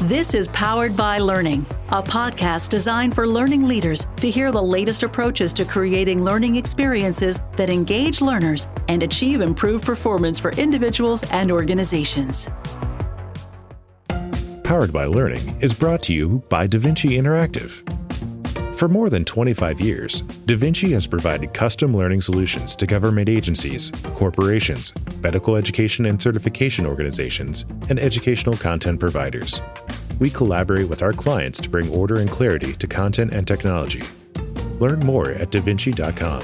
This is Powered by Learning, a podcast designed for learning leaders to hear the latest approaches to creating learning experiences that engage learners and achieve improved performance for individuals and organizations. Powered by Learning is brought to you by DaVinci Interactive. For more than 25 years, DaVinci has provided custom learning solutions to government agencies, corporations, medical education and certification organizations, and educational content providers. We collaborate with our clients to bring order and clarity to content and technology. Learn more at davinci.com.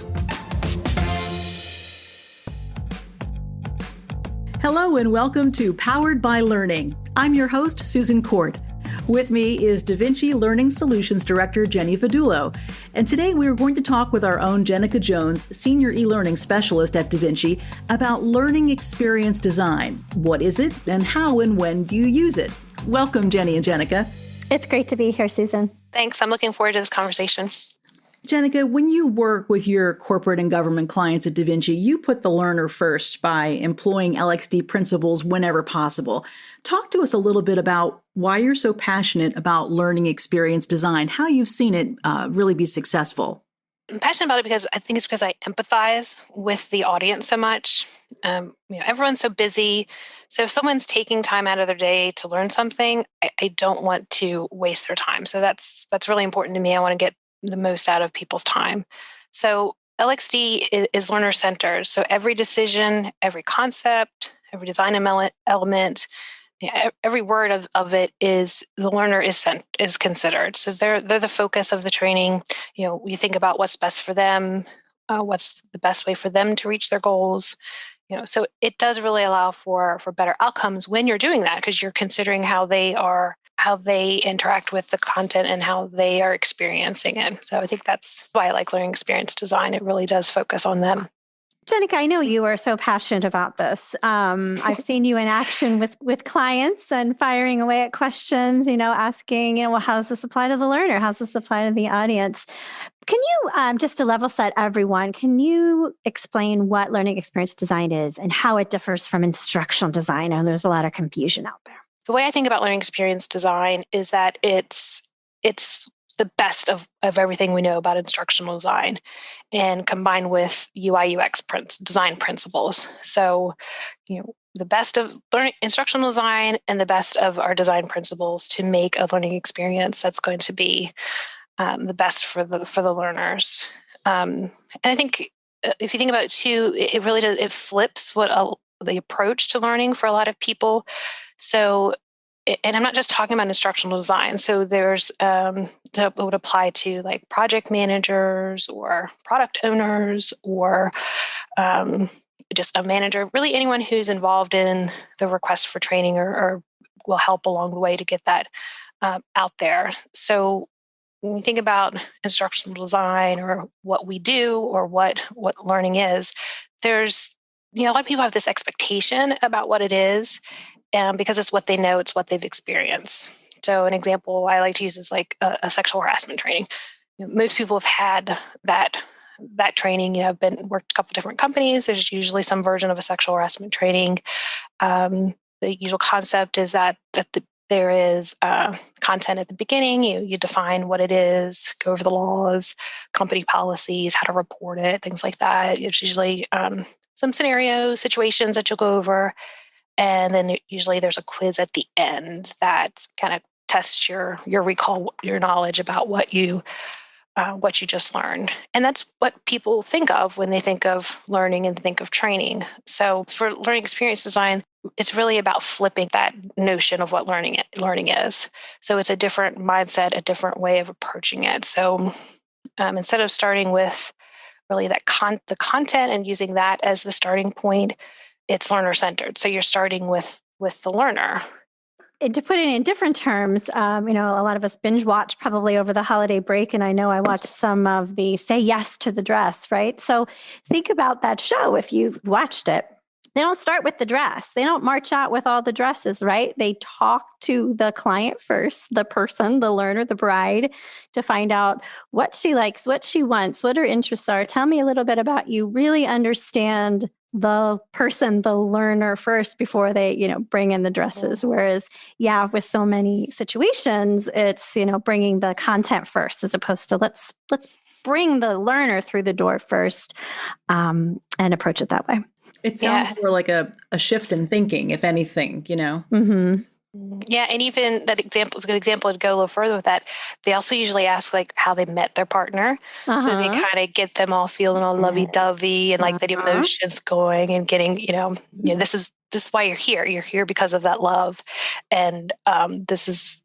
Hello and welcome to Powered by Learning. I'm your host, Susan Court. With me is DaVinci Learning Solutions Director, Jenny Fedullo. And today we are going to talk with our own Jenica Jones, Senior eLearning Specialist at DaVinci, about learning experience design. What is it and how and when do you use it? Welcome, Jenny and Jenica. It's great to be here, Susan. Thanks. I'm looking forward to this conversation. Jenica, when you work with your corporate and government clients at DaVinci, you put the learner first by employing LXD principles whenever possible. Talk to us a little bit about why you're so passionate about learning experience design, how you've seen it really be successful. I'm passionate about it because I think it's because I empathize with the audience so much. Everyone's so busy. So if someone's taking time out of their day to learn something, I don't want to waste their time. So that's really important to me. I want to get the most out of people's time. So LXD is learner-centered. So every decision, every concept, every design element, every word of it is the learner is considered. So they're the focus of the training. You think about what's best for them, what's the best way for them to reach their goals. So it does really allow for better outcomes when you're doing that, because you're considering how they interact with the content and how they are experiencing it. So I think that's why I like learning experience design. It really does focus on them. Jenica, I know you are so passionate about this. I've seen you in action with clients and firing away at questions, asking, well, how does this apply to the learner? How does this apply to the audience? Can you, just to level set everyone, can you explain what learning experience design is and how it differs from instructional design? And there's a lot of confusion out there. The way I think about learning experience design is that it's the best of everything we know about instructional design and combined with UI UX design principles. So, the best of instructional design and the best of our design principles to make a learning experience that's going to be the best for the learners. And I think if you think about it too, it really does, it flips the approach to learning for a lot of people. So, and I'm not just talking about instructional design. So there's, that would apply to like project managers or product owners or just a manager, really anyone who's involved in the request for training or will help along the way to get that out there. So when you think about instructional design or what we do or what learning is, there's, a lot of people have this expectation about what it is. Because it's what they know, it's what they've experienced. So an example I like to use is like a sexual harassment training. Most people have had that training. I've worked a couple different companies. There's usually some version of a sexual harassment training. The usual concept is that there is content at the beginning. You define what it is, go over the laws, company policies, how to report it, things like that. It's usually some scenarios, situations that you'll go over. And then usually there's a quiz at the end that kind of tests your recall, your knowledge about what you just learned. And that's what people think of when they think of learning and think of training. So for learning experience design, it's really about flipping that notion of what learning is. So it's a different mindset, a different way of approaching it. So instead of starting with really the content and using that as the starting point, it's learner-centered. So you're starting with the learner. And to put it in different terms, a lot of us binge watch probably over the holiday break. And I know I watched some of the Say Yes to the Dress, right? So think about that show if you've watched it. They don't start with the dress. They don't march out with all the dresses, right? They talk to the client first, the person, the learner, the bride, to find out what she likes, what she wants, what her interests are. Tell me a little bit about you. Really understand the person, the learner first before they, bring in the dresses. Whereas, with so many situations, it's, bringing the content first as opposed to let's bring the learner through the door first, and approach it that way. It sounds more like a shift in thinking, if anything, Mm-hmm. Yeah, and even that example is a good example to go a little further with that. They also usually ask like how they met their partner. So they kind of get them all feeling all lovey-dovey and like the emotions going and getting, this is why you're here. You're here because of that love. And this is,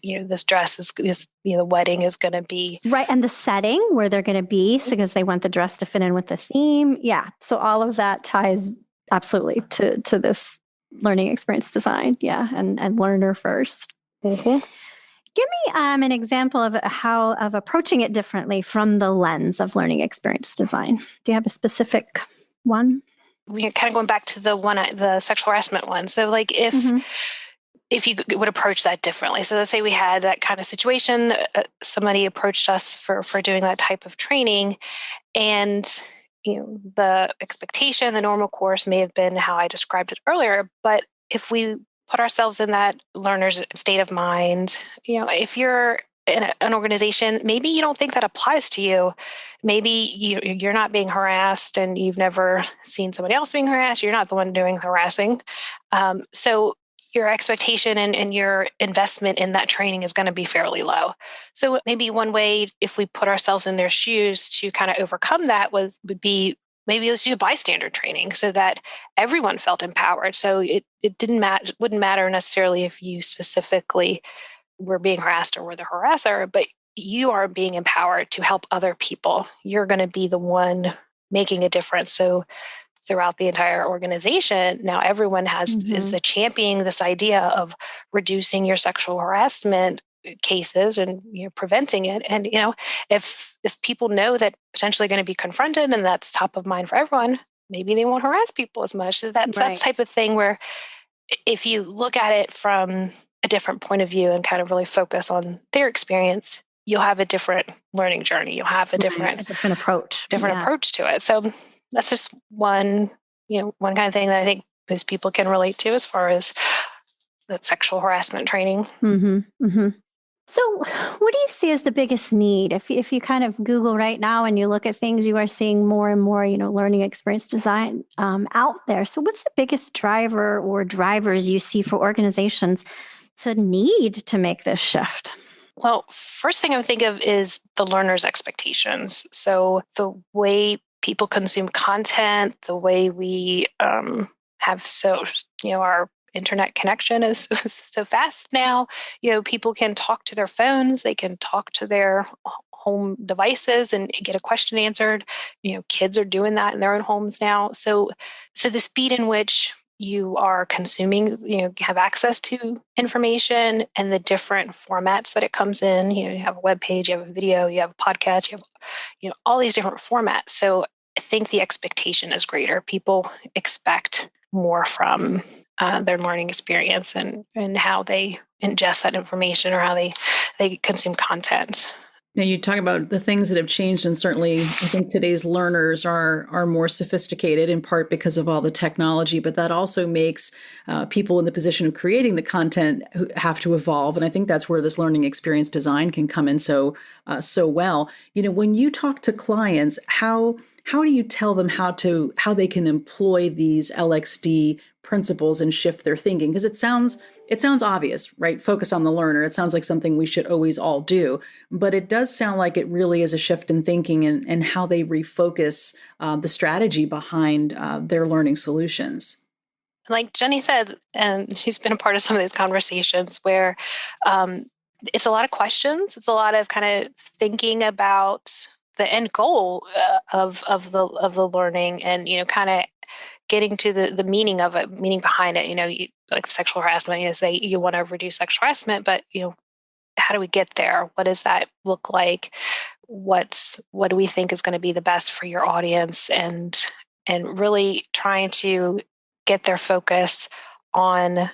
this dress is the wedding is going to be. Right. And the setting where they're going to be, because they want the dress to fit in with the theme. Yeah. So all of that ties absolutely to this learning experience design. Yeah. And learner first. Mm-hmm. Give me an example of of approaching it differently from the lens of learning experience design. Do you have a specific one? We're kind of going back to the sexual harassment one. So like if you would approach that differently. So let's say we had that kind of situation, somebody approached us for doing that type of training, and the expectation, the normal course may have been how I described it earlier. But if we put ourselves in that learner's state of mind, if you're in an organization, maybe you don't think that applies to you. Maybe you're not being harassed and you've never seen somebody else being harassed. You're not the one doing harassing. So your expectation and your investment in that training is going to be fairly low. So maybe one way, if we put ourselves in their shoes to kind of overcome that would be maybe let's do a bystander training so that everyone felt empowered. So it wouldn't matter necessarily if you specifically were being harassed or were the harasser, but you are being empowered to help other people. You're going to be the one making a difference. So throughout the entire organization, now everyone is championing this idea of reducing your sexual harassment cases and preventing it. And if people know that potentially going to be confronted and that's top of mind for everyone, maybe they won't harass people as much. So that's the type of thing where if you look at it from a different point of view and kind of really focus on their experience, you'll have a different learning journey. You'll have a different approach to it. So that's just one kind of thing that I think most people can relate to as far as that sexual harassment training. Mm-hmm. Mm-hmm. So what do you see as the biggest need? If you kind of Google right now and you look at things, you are seeing more and more, learning experience design out there. So what's the biggest driver or drivers you see for organizations to need to make this shift? Well, first thing I would think of is the learner's expectations. So the way people consume content, the way we have our internet connection is so fast now. People can talk to their phones, they can talk to their home devices and get a question answered. Kids are doing that in their own homes now. So the speed in which you are consuming, have access to information and the different formats that it comes in. You have a web page, you have a video, you have a podcast, you have, all these different formats. So I think the expectation is greater. People expect more from their learning experience and how they ingest that information or how they consume content. Now, you talk about the things that have changed, and certainly I think today's learners are more sophisticated in part because of all the technology, but that also makes people in the position of creating the content who have to evolve. And I think that's where this learning experience design can come in so well. When you talk to clients, how do you tell them how they can employ these LXD principles and shift their thinking? Because it sounds obvious, right? Focus on the learner. It sounds like something we should always all do, but it does sound like it really is a shift in thinking and how they refocus the strategy behind their learning solutions. Like Jenny said, and she's been a part of some of these conversations where it's a lot of questions. It's a lot of kind of thinking about the end goal of the learning and, kind of getting to the meaning of it, meaning behind it, like sexual harassment, say you want to reduce sexual harassment, but, how do we get there? What does that look like? What do we think is going to be the best for your audience? And really trying to get their focus on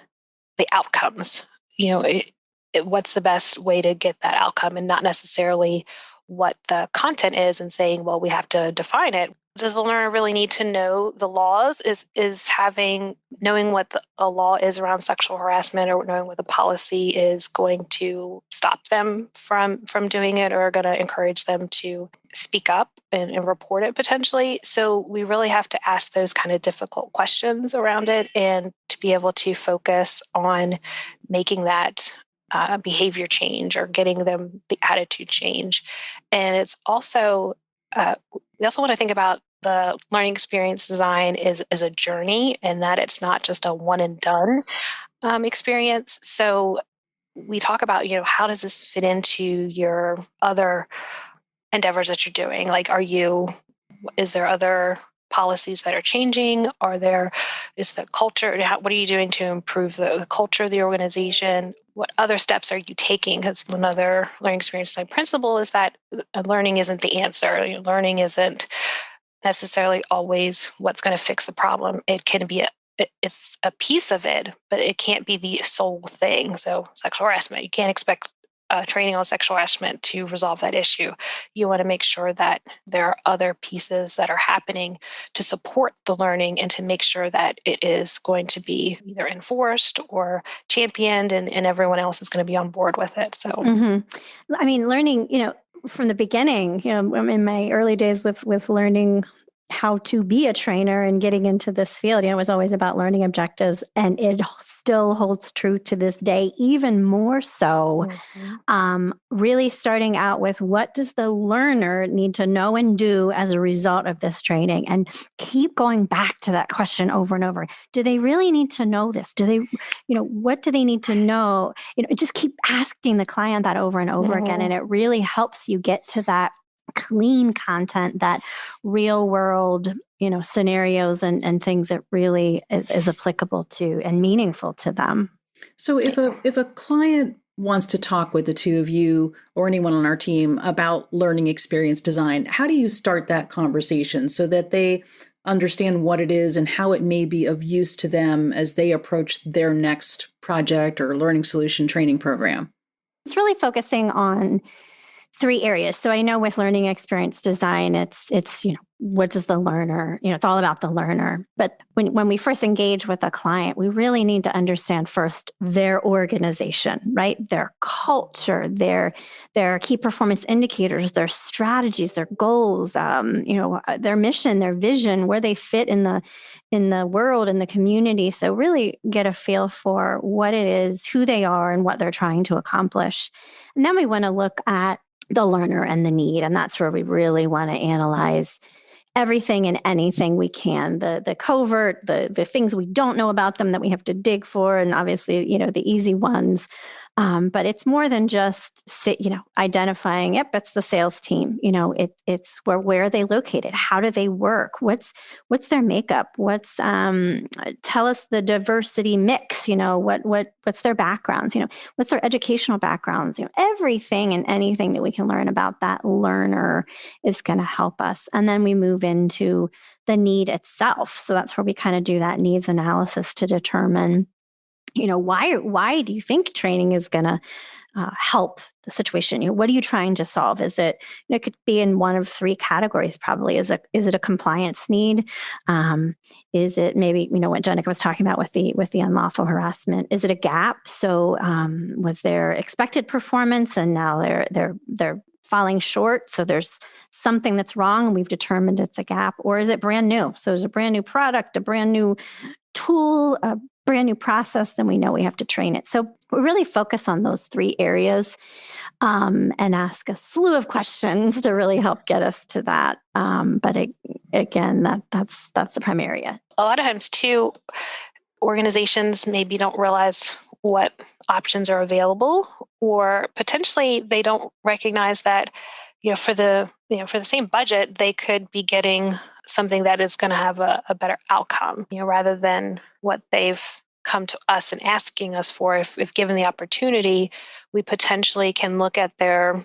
the outcomes. What's the best way to get that outcome and not necessarily what the content is and saying, well, we have to define it. does the learner really need to know the laws? Is knowing what a law is around sexual harassment, or knowing what the policy is, going to stop them from doing it, or going to encourage them to speak up and report it potentially? So we really have to ask those kind of difficult questions around it, and to be able to focus on making that behavior change, or getting them the attitude change. And it's also, we also want to think about the learning experience design is a journey, and that it's not just a one and done experience. So we talk about, how does this fit into your other endeavors that you're doing? Like, is there other policies that are changing? Is the culture, what are you doing to improve the culture of the organization? What other steps are you taking? Because another learning experience design principle is that learning isn't the answer. Learning isn't necessarily always what's going to fix the problem. It can be it's a piece of it, but it can't be the sole thing. So sexual harassment, you can't expect training on sexual harassment to resolve that issue. You want to make sure that there are other pieces that are happening to support the learning, and to make sure that it is going to be either enforced or championed, and everyone else is going to be on board with it. So, I mean, learning, from the beginning, in my early days with learning how to be a trainer and getting into this field, it was always about learning objectives, and it still holds true to this day, even more so. Really starting out with, what does the learner need to know and do as a result of this training, and keep going back to that question over and over. Do they really need to know this? Do they, what do they need to know? Just keep asking the client that over and over again, and it really helps you get to that clean content, that real world, scenarios and things that really is applicable to and meaningful to them. So if a client wants to talk with the two of you or anyone on our team about learning experience design, how do you start that conversation so that they understand what it is and how it may be of use to them as they approach their next project or learning solution training program? It's really focusing on 3 areas. So I know with learning experience design, it's what does the learner, it's all about the learner. But when we first engage with a client, we really need to understand first their organization, right? Their culture, their key performance indicators, their strategies, their goals, their mission, their vision, where they fit in the world, in the community. So really get a feel for what it is, who they are, and what they're trying to accomplish. And then we want to look at the learner and the need. And that's where we really want to analyze everything and anything we can, the covert, the things we don't know about them that we have to dig for, and obviously, the easy ones. But it's more than just identifying, yep, it's the sales team. It's where are they located? How do they work? What's their makeup? Tell us the diversity mix, what's their backgrounds? What's their educational backgrounds? Everything and anything that we can learn about that learner is going to help us. And then we move into the need itself. So that's where we kind of do that needs analysis to determine, why do you think training is going to help the situation? What are you trying to solve? Is it, it could be in one of 3 categories, probably. Is it a compliance need? Is it maybe, what Jenica was talking about with the unlawful harassment? Is it a gap? So was their expected performance and now they're falling short, so there's something that's wrong and we've determined it's a gap? Or is it brand new? So there's a brand new product, a brand new tool, a brand new process, then we know we have to train it. So we really focus on those 3 areas and ask a slew of questions to really help get us to that. But again, that's the prime area. A lot of times too, organizations maybe don't realize what options are available, or potentially they don't recognize that, for the same budget, they could be getting something that is going to have a better outcome, rather than what they've come to us and asking us for. If given the opportunity, we potentially can look at their,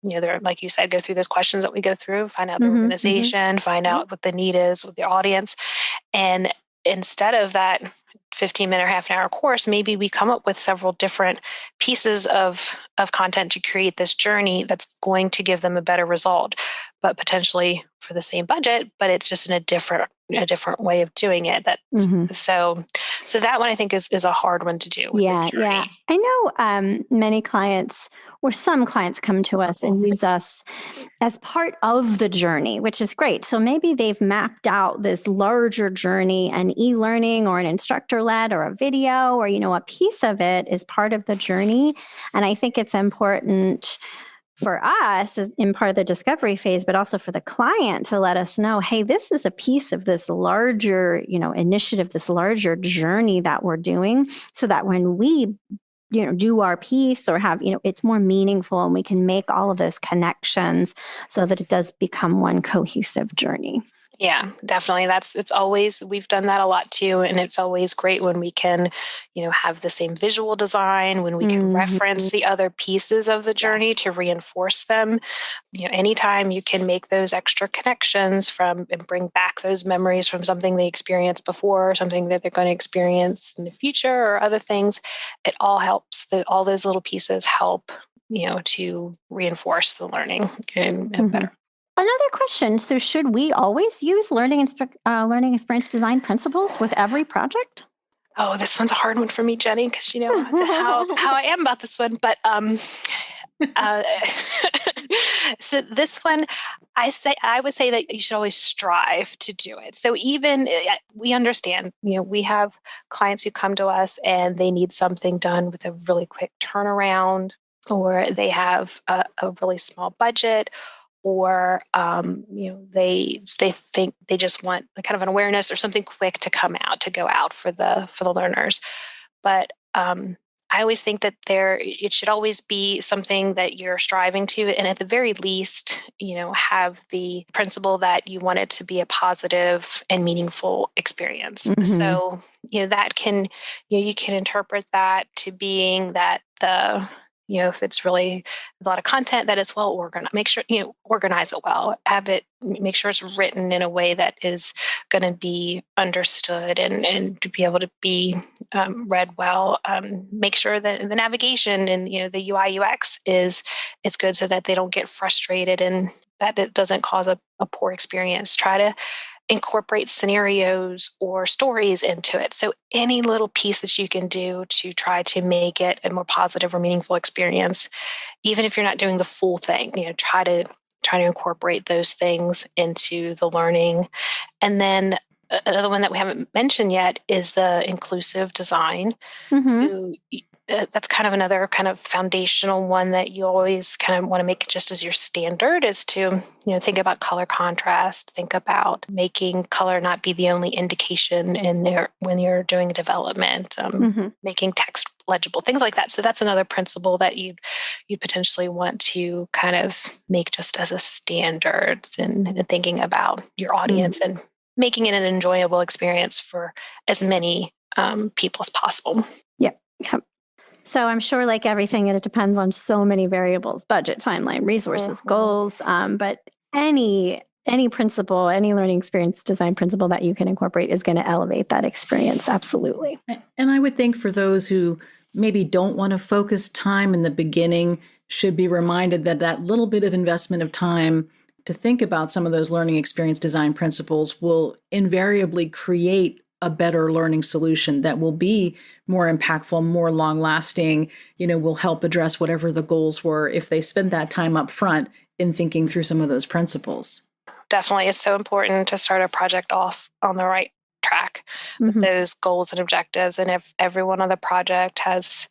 like you said, go through those questions that we go through, find out the organization, find out what the need is with the audience. And instead of that, 15-minute or half an hour course, maybe we come up with several different pieces of content to create this journey that's going to give them a better result, but potentially for the same budget, but it's just in a different way of doing it. So that one I think is a hard one to do with the journey. Yeah. I know many clients or some clients come to us and use us as part of the journey, which is great. So maybe they've mapped out this larger journey, an e-learning or an instructor-led or a video, or, a piece of it is part of the journey. And I think it's important for us in part of the discovery phase, but also for the client to let us know, hey, this is a piece of this larger, initiative, this larger journey that we're doing, so that when we do our piece or have, it's more meaningful and we can make all of those connections so that it does become one cohesive journey. Yeah, definitely. We've done that a lot too. And it's always great when we can, have the same visual design, when we can reference the other pieces of the journey to reinforce them. Anytime you can make those extra connections and bring back those memories from something they experienced before, or something that they're going to experience in the future or other things, it all helps. All those little pieces help, to reinforce the learning and better. Another question. So should we always use learning experience design principles with every project? Oh, this one's a hard one for me, Jenny, because you know how I am about this one. But so this one, I would say that you should always strive to do it. So even we understand, we have clients who come to us and they need something done with a really quick turnaround, or they have a really small budget, or they think they just want a kind of an awareness or something quick to go out for the learners. But I always think that it should always be something that you're striving to, and at the very least, have the principle that you want it to be a positive and meaningful experience. So that can you can interpret that to being that if it's really a lot of content, that it's well organized, make sure, organize it well, make sure it's written in a way that is going to be understood and to be able to be read well. Make sure that the navigation and, the UI UX is good so that they don't get frustrated and that it doesn't cause a poor experience. Try to incorporate scenarios or stories into it. So any little piece that you can do to try to make it a more positive or meaningful experience, even if you're not doing the full thing, try to incorporate those things into the learning. And then another one that we haven't mentioned yet is the inclusive design. So that's kind of another kind of foundational one that you always kind of want to make just as your standard, is to, think about color contrast, think about making color not be the only indication when you're doing development, making text legible, things like that. So that's another principle that you potentially want to kind of make just as a standard, and thinking about your audience and making it an enjoyable experience for as many people as possible. Yep. So I'm sure, like everything, it depends on so many variables: budget, timeline, resources, goals. But any principle, any learning experience design principle that you can incorporate is going to elevate that experience. Absolutely. And I would think for those who maybe don't want to focus time in the beginning, should be reminded that little bit of investment of time to think about some of those learning experience design principles will invariably create a better learning solution that will be more impactful, more long-lasting, will help address whatever the goals were if they spend that time up front in thinking through some of those principles. Definitely. It's so important to start a project off on the right track with those goals and objectives. And if everyone on the project has,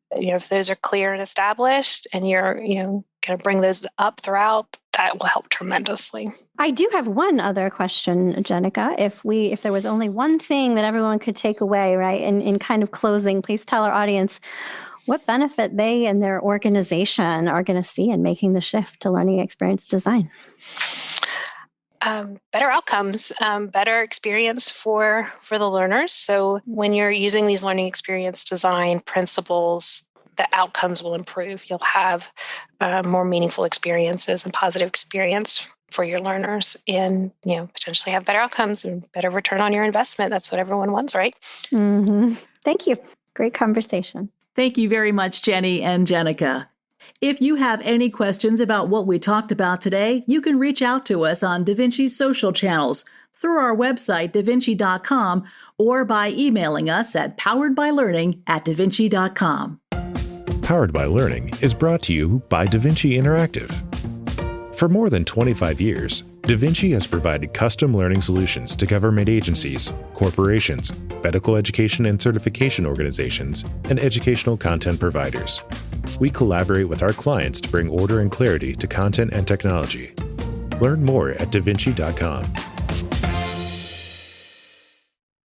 if those are clear and established, and you're, going to bring those up throughout, that will help tremendously. I do have one other question, Jenica. If there was only one thing that everyone could take away, right, in kind of closing, please tell our audience what benefit they and their organization are going to see in making the shift to learning experience design. Better outcomes, better experience for the learners. So when you're using these learning experience design principles, the outcomes will improve. You'll have more meaningful experiences and positive experience for your learners and, potentially have better outcomes and better return on your investment. That's what everyone wants, right? Mm-hmm. Thank you. Great conversation. Thank you very much, Jenny and Jenica. If you have any questions about what we talked about today, you can reach out to us on DaVinci's social channels, through our website, davinci.com, or by emailing us at poweredbylearning@davinci.com. Powered by Learning is brought to you by DaVinci Interactive. For more than 25 years, DaVinci has provided custom learning solutions to government agencies, corporations, medical education and certification organizations, and educational content providers. We collaborate with our clients to bring order and clarity to content and technology. Learn more at davinci.com.